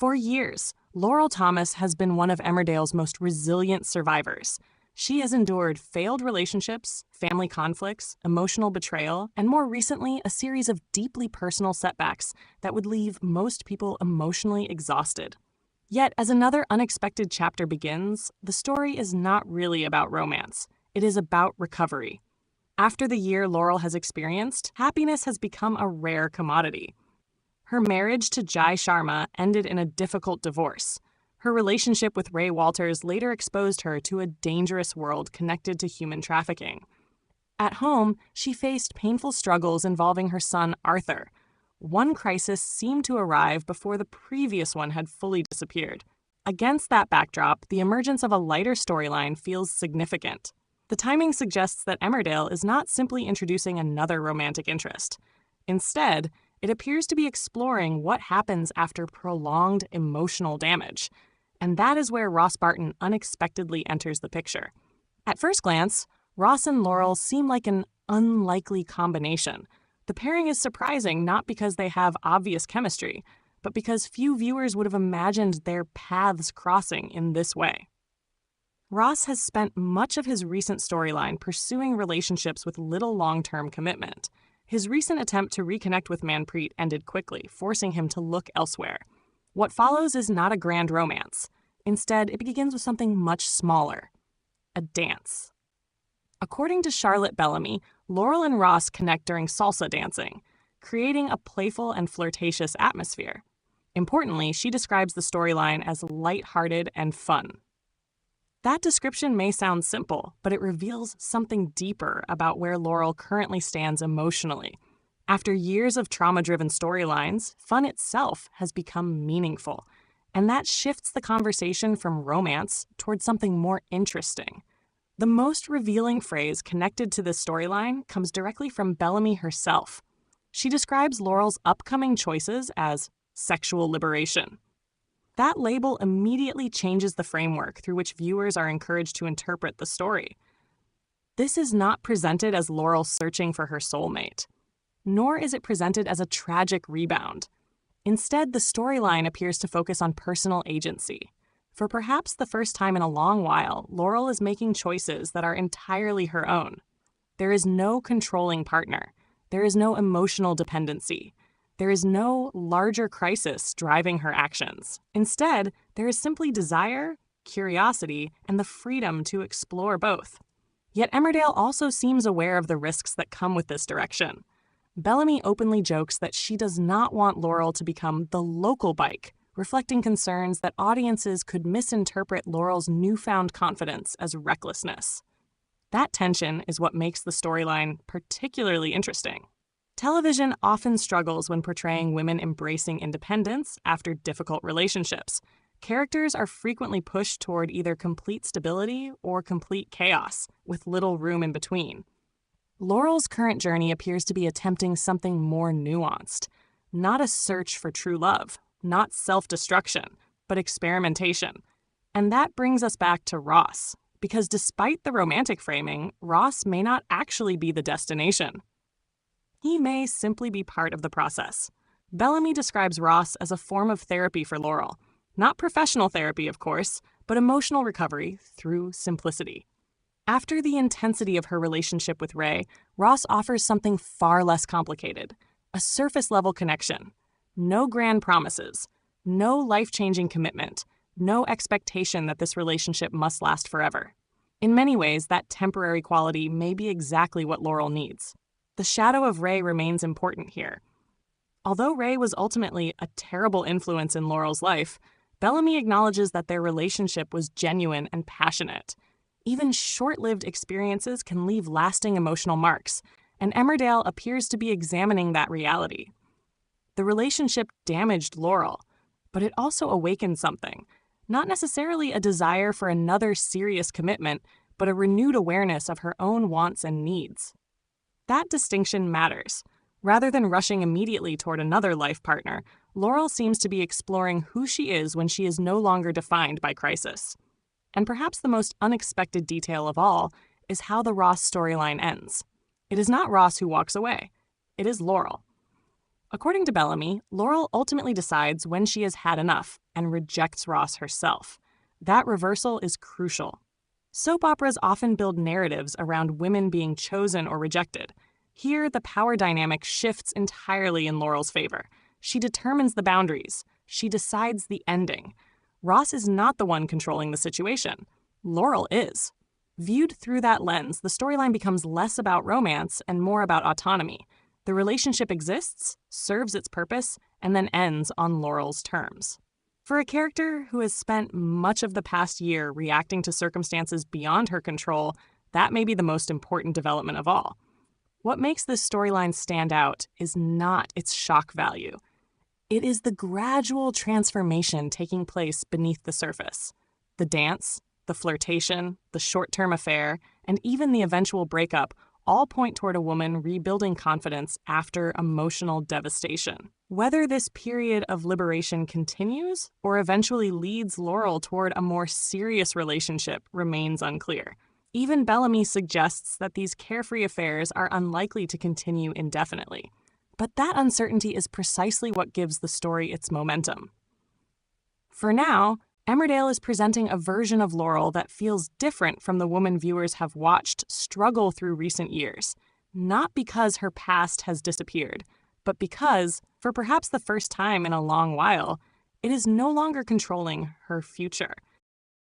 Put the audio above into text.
For years, Laurel Thomas has been one of Emmerdale's most resilient survivors. She has endured failed relationships, family conflicts, emotional betrayal, and more recently, a series of deeply personal setbacks that would leave most people emotionally exhausted. Yet, as another unexpected chapter begins, the story is not really about romance. It is about recovery. After the year Laurel has experienced, happiness has become a rare commodity. Her marriage to Jai Sharma ended in a difficult divorce. Her relationship with Ray Walters later exposed her to a dangerous world connected to human trafficking. At home, she faced painful struggles involving her son, Arthur. One crisis seemed to arrive before the previous one had fully disappeared. Against that backdrop, the emergence of a lighter storyline feels significant. The timing suggests that Emmerdale is not simply introducing another romantic interest. Instead, it appears to be exploring what happens after prolonged emotional damage. And that is where Ross Barton unexpectedly enters the picture. At first glance, Ross and Laurel seem like an unlikely combination. The pairing is surprising not because they have obvious chemistry, but because few viewers would have imagined their paths crossing in this way. Ross has spent much of his recent storyline pursuing relationships with little long-term commitment. His recent attempt to reconnect with Manpreet ended quickly, forcing him to look elsewhere. What follows is not a grand romance. Instead, it begins with something much smaller: a dance. According to Charlotte Bellamy, Laurel and Ross connect during salsa dancing, creating a playful and flirtatious atmosphere. Importantly, she describes the storyline as lighthearted and fun. That description may sound simple, but it reveals something deeper about where Laurel currently stands emotionally. After years of trauma-driven storylines, fun itself has become meaningful, and that shifts the conversation from romance toward something more interesting. The most revealing phrase connected to this storyline comes directly from Bellamy herself. She describes Laurel's upcoming choices as sexual liberation. That label immediately changes the framework through which viewers are encouraged to interpret the story. This is not presented as Laurel searching for her soulmate, nor is it presented as a tragic rebound. Instead, the storyline appears to focus on personal agency. For perhaps the first time in a long while, Laurel is making choices that are entirely her own. There is no controlling partner. There is no emotional dependency. There is no larger crisis driving her actions. Instead, there is simply desire, curiosity, and the freedom to explore both. Yet Emmerdale also seems aware of the risks that come with this direction. Bellamy openly jokes that she does not want Laurel to become the local bike, reflecting concerns that audiences could misinterpret Laurel's newfound confidence as recklessness. That tension is what makes the storyline particularly interesting. Television often struggles when portraying women embracing independence after difficult relationships. Characters are frequently pushed toward either complete stability or complete chaos, with little room in between. Laurel's current journey appears to be attempting something more nuanced, not a search for true love, not self-destruction, but experimentation. And that brings us back to Ross, because despite the romantic framing, Ross may not actually be the destination. He may simply be part of the process. Bellamy describes Ross as a form of therapy for Laurel. Not professional therapy, of course, but emotional recovery through simplicity. After the intensity of her relationship with Ray, Ross offers something far less complicated: a surface-level connection. No grand promises, no life-changing commitment, no expectation that this relationship must last forever. In many ways, that temporary quality may be exactly what Laurel needs. The shadow of Ray remains important here. Although Ray was ultimately a terrible influence in Laurel's life, Bellamy acknowledges that their relationship was genuine and passionate. Even short-lived experiences can leave lasting emotional marks, and Emmerdale appears to be examining that reality. The relationship damaged Laurel, but it also awakened something. Not necessarily a desire for another serious commitment, but a renewed awareness of her own wants and needs. That distinction matters. Rather than rushing immediately toward another life partner, Laurel seems to be exploring who she is when she is no longer defined by crisis. And perhaps the most unexpected detail of all is how the Ross storyline ends. It is not Ross who walks away. It is Laurel. According to Bellamy, Laurel ultimately decides when she has had enough and rejects Ross herself. That reversal is crucial. Soap operas often build narratives around women being chosen or rejected. Here, the power dynamic shifts entirely in Laurel's favor. She determines the boundaries. She decides the ending. Ross is not the one controlling the situation. Laurel is. Viewed through that lens, the storyline becomes less about romance and more about autonomy. The relationship exists, serves its purpose, and then ends on Laurel's terms. For a character who has spent much of the past year reacting to circumstances beyond her control, that may be the most important development of all. What makes this storyline stand out is not its shock value. It is the gradual transformation taking place beneath the surface. The dance, the flirtation, the short-term affair, and even the eventual breakup all point toward a woman rebuilding confidence after emotional devastation. Whether this period of liberation continues or eventually leads Laurel toward a more serious relationship remains unclear. Even Bellamy suggests that these carefree affairs are unlikely to continue indefinitely. But that uncertainty is precisely what gives the story its momentum. For now, Emmerdale is presenting a version of Laurel that feels different from the woman viewers have watched struggle through recent years, not because her past has disappeared, but because, for perhaps the first time in a long while, it is no longer controlling her future.